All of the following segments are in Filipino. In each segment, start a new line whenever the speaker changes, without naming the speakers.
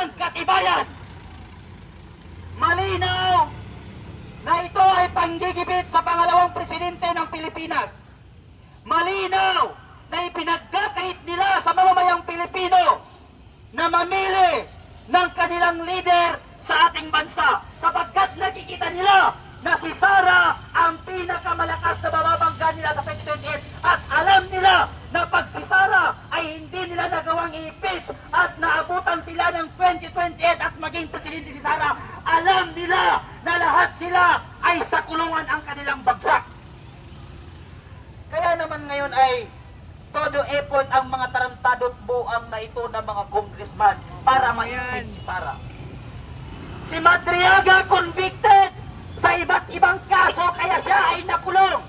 ng katibayan. Malinaw na ito ay panggigibit sa pangalawang presidente ng Pilipinas. Malinaw na ipinagkakait nila sa mamamayang Pilipino na mamili ng kanilang leader sa ating bansa sapagkat nakikita nila na si Sara ang pinakamalakas na mababangga nila sa 2028 at alam nila na pag si Sara ay hindi nila nagawang i-impeach at naabutan sila ng 2028 at maging presidente si Sara, alam nila na lahat sila ay sa kulungan ang kanilang bagsak. Kaya naman ngayon ay todo effort ang mga tarantado at buang na ito ng mga congressman para ma-impeach si Sara. Si Madriaga convicted sa iba't ibang kaso kaya siya ay nakulong.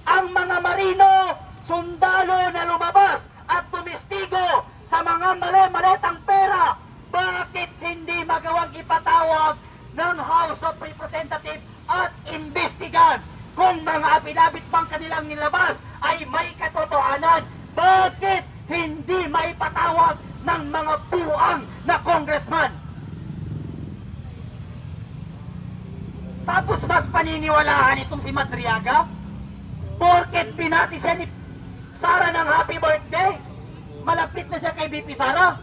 Ang mga marino, sundalo na lumabas at tumistigo sa mga mali-maletang pera, bakit hindi magawang ipatawag ng House of Representatives at imbestigan kung mga apidabit bang kanilang nilabas ay may katotohanan? Bakit hindi maipatawag ng mga buang na congressman? Tapos mas paniniwalaan itong si Madriaga? Porket binati siya ni Sara ng happy birthday? Malapit na siya kay BP Sara?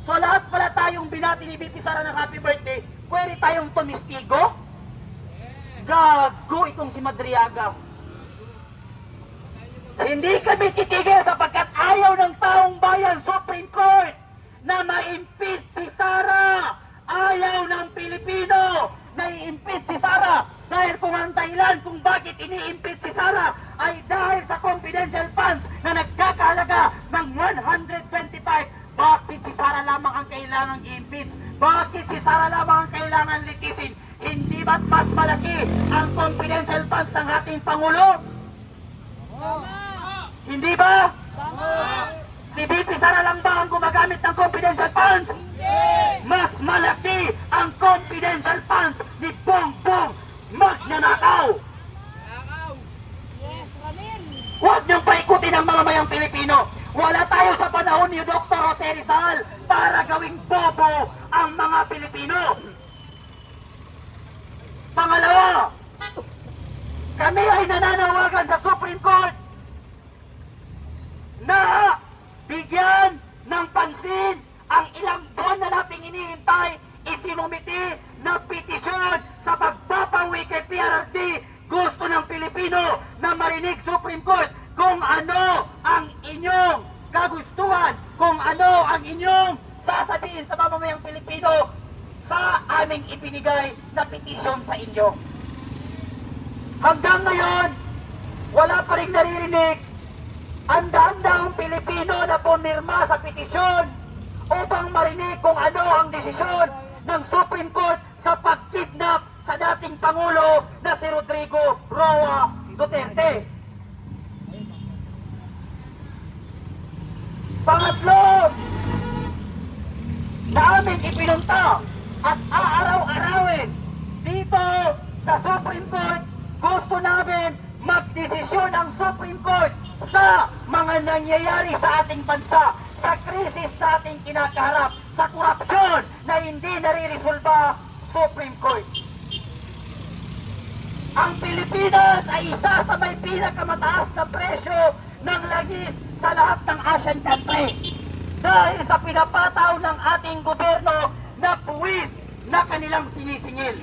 So lahat pala tayong binati ni BP Sara ng happy birthday, pwede tayong tumistigo? Gago itong si Madriaga. Hindi kami titigil sapagkat ayaw ng taong bayan, Supreme Court, na ma-impeach si Sara. Ayaw ng Pilipino na i-impeach si Sara dahil kung ang dahilan kung bakit ini-impeach si Sara ay dahil sa confidential funds na nagkakahalaga ng 125. Bakit si Sara lamang ang kailangang i-impeach? Bakit si Sara lamang ang kailangan litisin? Hindi ba't mas malaki ang confidential funds ng ating Pangulo? Hindi ba? Si BP Sara lang ba ang gumagamit ng confidential funds? Mas malaki ang confidential funds ni Bongbong Magnanakaw.
Yes, Ramin.
Huwag niyong paikutin ang mamamayang Pilipino. Wala tayo sa panahon ni Dr. Jose Rizal para gawing bobo ang mga Pilipino. Pangalawa, kami ay nananawagan sa Supreme Court na bigyan ng pansin ang ilang buwan na nating inihintay, isinumiti na petisyon sa pagpapawi kay PRRD. Gusto ng Pilipino na marinig Supreme Court kung ano ang inyong kagustuhan, kung ano ang inyong sasabihin sa mamamayang Pilipino sa aming ipinigay na petisyon sa inyo. Hanggang ngayon, wala pa rin naririnig ang daang-daang Pilipino na pumirma sa petisyon upang marinig kung ano ang desisyon ng Supreme Court sa pagkidnap sa dating Pangulo na si Rodrigo Roa Duterte. Pangatlo, namin ipinunta at aaraw-arawin dito sa Supreme Court, gusto namin magdesisyon ang Supreme Court sa mga nangyayari sa ating bansa, sa krisis na ating kinakaharap, sa korupsyon na hindi nare-resolba Supreme Court. Ang Pilipinas ay isa sa may pinakamataas na presyo ng langis sa lahat ng Asian country dahil sa pinapataw ng ating gobyerno na buwis na kanilang sinisingil.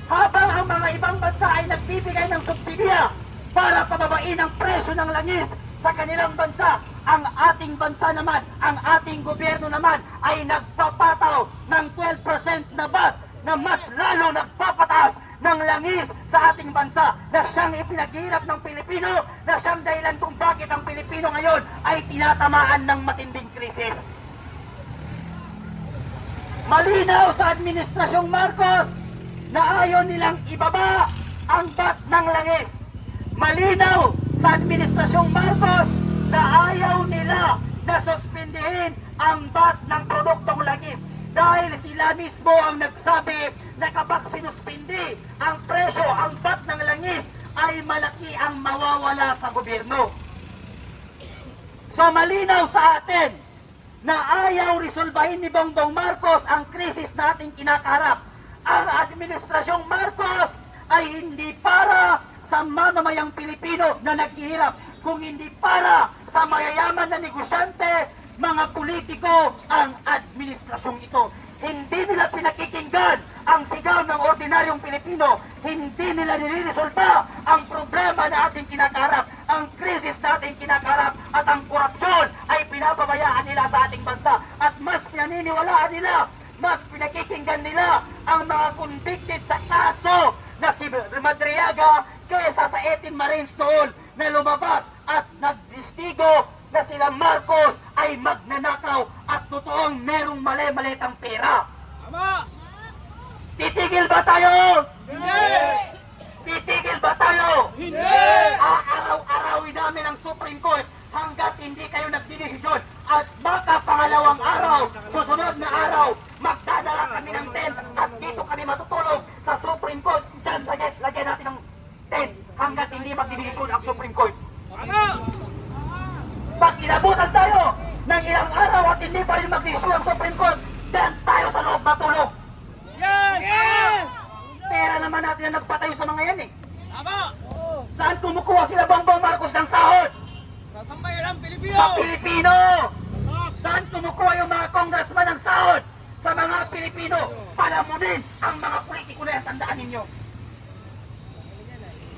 Habang ang mga ibang bansa ay nagbibigay ng subsidiya para pababain ang presyo ng langis sa kanilang bansa, ang ating bansa naman, ang ating gobyerno naman ay nagpapataw ng 12% na VAT na mas lalo nagpapataas ng langis sa ating bansa na siyang ipinaghirap ng Pilipino, na siyang dahilan kung bakit ang Pilipino ngayon ay tinatamaan ng matinding krisis. Malinaw sa Administrasyong Marcos na ayaw nilang ibaba ang VAT ng langis. Malinaw sa Administrasyong Marcos na ayaw nila na suspindihin ang VAT ng produktong langis dahil sila mismo ang nagsabi na kapag sinuspindi ang presyo, ang VAT ng langis, ay malaki ang mawawala sa gobyerno. So malinaw sa atin na ayaw resolbahin ni Bongbong Marcos ang krisis na ating kinakaharap. Ang administrasyong Marcos ay hindi para sa mamamayang Pilipino na naghihirap, kung hindi para sa mayayaman na negosyante, mga politiko, ang administrasyong ito. Hindi nila pinakikinggan ang sigaw ng ordinaryong Pilipino. Hindi nila niliresolba ang problema na ating kinakaharap, ang krisis na ating kinakaharap, at ang korupsyon ay pinapabayaan nila sa ating bansa. At mas pinaniniwalaan nila, mas pinakikinggan nila ang mga convicted sa kaso na si Madriaga kaysa sa 18 Marines noon na lumabas at nagdistigo na sila Marcos ay magnanakaw at totoong merong mali-malitang pera.
Tama!
Titigil ba tayo?
Hindi!
Titigil ba tayo?
Hindi!
Aaraw-arawin namin ang Supreme Court hanggat hindi kayo nagdidesisyon. At baka pangalawang araw, susunod na araw, magdadala kami ng tent at dito kami matutulog sa Supreme Court. Diyan sa gate, lagyan natin ng tent hanggat hindi magdidesisyon ang Supreme Court.
Tama!
Pag inabutan tayo ng ilang araw at hindi pa rin mag-issue ang Supreme Court, dyan tayo sa loob matulog.
Yes! Yes!
Pera naman natin ang nagpatayo sa mga yan eh.
Tama!
Saan kumukuha sila Bongbong Marcos ng sahod?
Sa sambayanang Pilipino!
Sa Pilipino! Saan kumukuha yung mga congressman ng sahod? Sa mga Pilipino. Palamunin ang mga politiko na yan, tandaan ninyo.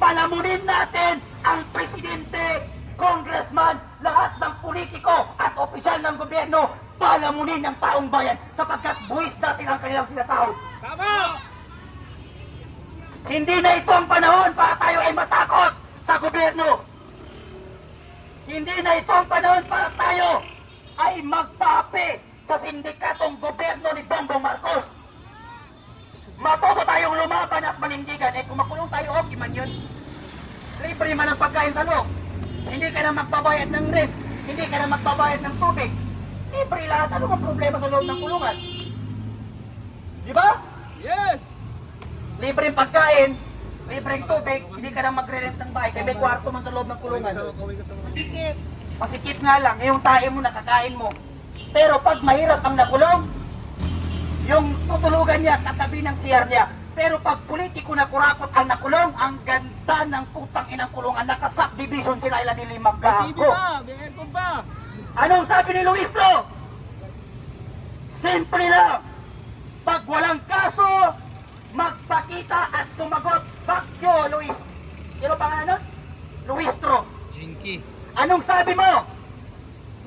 Palamunin natin ang presidente, congressman, lahat ng politiko at opisyal ng gobyerno, palamunin ng taong bayan sapagkat buwis natin ang kanilang sinasahod.
Tama!
Hindi na ito ang panahon para tayo ay matakot sa gobyerno. Hindi na ito ang panahon para tayo ay magpaapi sa sindikatong gobyerno ni Bongbong Marcos. Matuto tayong lumaban at manindigan. Kung makulong tayo, okay man yun. Libre man ang pagkain sa loob. Hindi ka na magbabayad ng rent. Hindi ka na magbabayad ng tubig. Libre lahat. Ano ang problema sa loob ng kulungan? Di ba?
Yes!
Libreng pagkain, libreng tubig, hindi ka na magre-rent ng bahay. Kaya may kwarto man sa loob ng kulungan.
Masikip.
Masikip nga lang. Yung tae mo, nakakain mo. Pero pag mahirap ang nakulong, yung tutulugan niya, katabi ng CR niya. Pero pag politiko na kurakot ang nakulong, ang ganda ng putang inang kulungan. Naka-subdivision sila ilan nila
May TV
maggago.
pa! May aircon pa!
Anong sabi ni Luistro? Simple lang. Pag walang kaso, magpakita at sumagot. Bakyo, Luis. Sino pangalan nun? Luistro.
Jinky.
Anong sabi mo?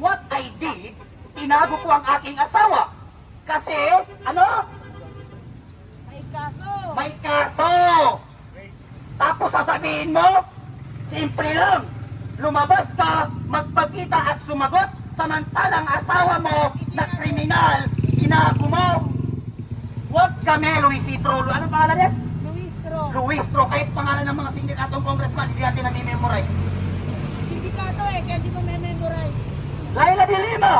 What I did, tinago ko ang aking asawa. Kasi, ano?
May kaso.
May kaso. Tapos sasabihin mo, simple lang. Lumabas ka, magpakita at sumagot, samantalang asawa mo na kriminal, tinago mo. Huwag kami, Luisitro. Ano pangalan niya?
Luistro.
Luistro. Kahit pangalan ng mga sindikatong congressman, hindi natin nami-memorize.
Sindikato kaya di mo memorize.
Laila de Lima,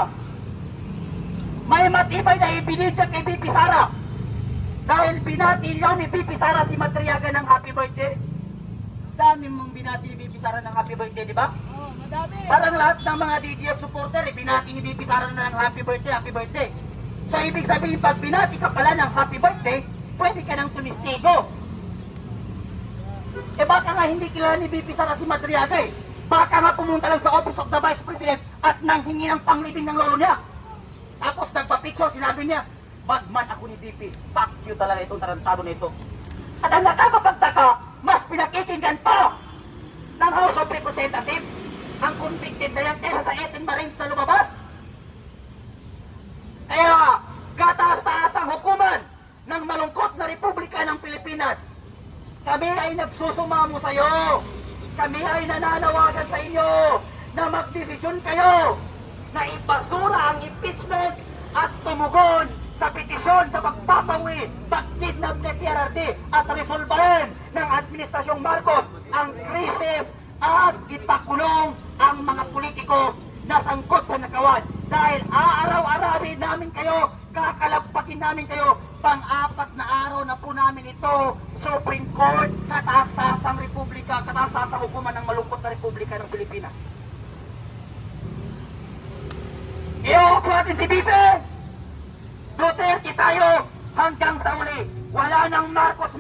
may matibay na ibinidya kay BP Sara. Dahil binati niya ni BP Sara si Madriaga ng happy birthday. Dami mong binati ni BP Sara ng happy birthday, di ba?
Oh, madami.
Parang lahat ng mga DDS supporter, binati ni BP Sara na ng happy birthday, happy birthday. So ibig sabihin, pag binati ka pala ng happy birthday, pwede ka nang tumistigo. Eh baka nga hindi kilala ni BP Sara si Madriaga eh. Baka nga pumunta lang sa Office of the Vice President at nanghingi ng panglibing ng lolo niya. Tapos nagpa-picture, sinabi niya, bagman ako ni BP. Fuck you talaga itong tarantado na ito. At ang nakakapagtaka, mas pinakikinggan pa ng House of Representatives ang convicted na yan kaysa sa 18 Marines na lumabas. Kaya, kataas-taas ang hukuman ng malungkot na Republika ng Pilipinas. Kami ay nagsusumamo sa iyo. Kami ay nananawagan sa inyo na magdesisyon kayo na ipasura ang impeachment at tumugon sa petisyon sa pagpapawi, pagkidnap ni PRRD at resolbahin ng Administrasyong Marcos ang krisis at ipakulong ang mga politiko na sangkot sa nakawan. Dahil aaraw-arawin namin kayo, kakalagpakin namin kayo, pang-apat na araw na po namin ito, Supreme Court, kataas-taasang Republika, kataas-taasang hukuman ng malungkot na Republika ng Pilipinas. Iuupo natin si Bibe! Duterte tayo hanggang sa uli. Wala nang Marcos.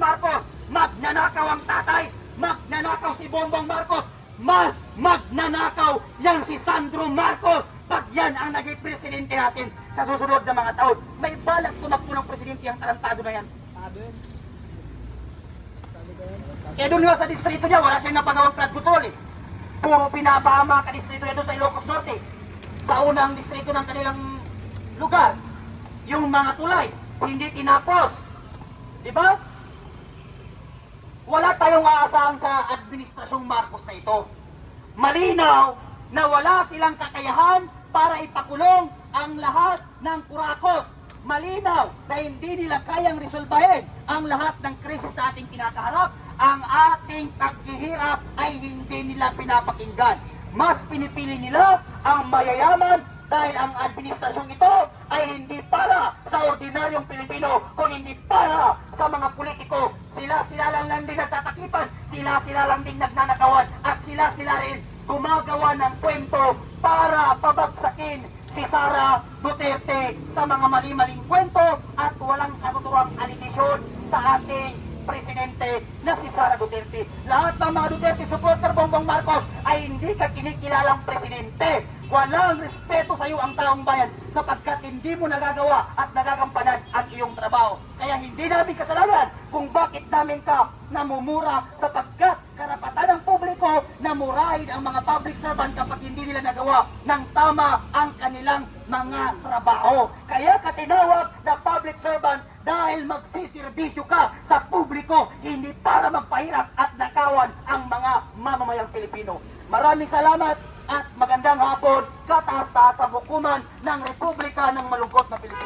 Magnanakaw ang tatay. Magnanakaw si Bongbong Marcos. Mas magnanakaw yan si Sandro Marcos. Pag yan ang naging presidente natin sa susunod na mga taon. May balak tumakbo ng presidente ang tarantado na yan.
Tado yun.
Eh doon nga sa distrito niya, wala siyang napagawang flood control eh. Puro pinaba ang mga kadistrito niya doon sa Ilocos Norte. Sa unang distrito ng kanilang lugar. Yung mga tulay, hindi tinapos. Di ba? Wala tayong aasahan sa administrasyong Marcos na ito. Malinaw na wala silang kakayahan para ipakulong ang lahat ng kurakot. Malinaw na hindi nila kayang resolbahin ang lahat ng krisis na ating kinakaharap. Ang ating paghihirap ay hindi nila pinapakinggan. Mas pinipili nila ang mayayaman dahil ang administrasyong ito ay hindi para sa ordinaryong Pilipino, kung hindi para sa mga politiko. Sila lang din nagtatakipan, sila lang din nagnanakawan, at sila rin gumagawa ng kwento para pabagsakin si Sara Duterte sa mga mali-maling kwento at walang katuturang aligasyon sa ating presidente na si Sara Duterte. Lahat ng mga Duterte supporter Bongbong Marcos ay hindi ka kinikilalang presidente. Walang respeto sa iyo ang taong bayan sapagkat hindi mo nagagawa at nagagampanan ang iyong trabaho. Kaya hindi namin kasalanan kung bakit namin ka namumura sapagkat karapatan ng publiko na murahin ang mga public servant kapag hindi nila nagawa ng tama ang kanilang mga trabaho. Kaya ka tinawag na public servant dahil magsisirbisyo ka sa publiko, hindi para magpahirap at nakawan ang mga mamamayang Pilipino. Maraming salamat at magandang hapon, kataas-taas sa hukuman ng Republika ng Malungkot na Pilipinas.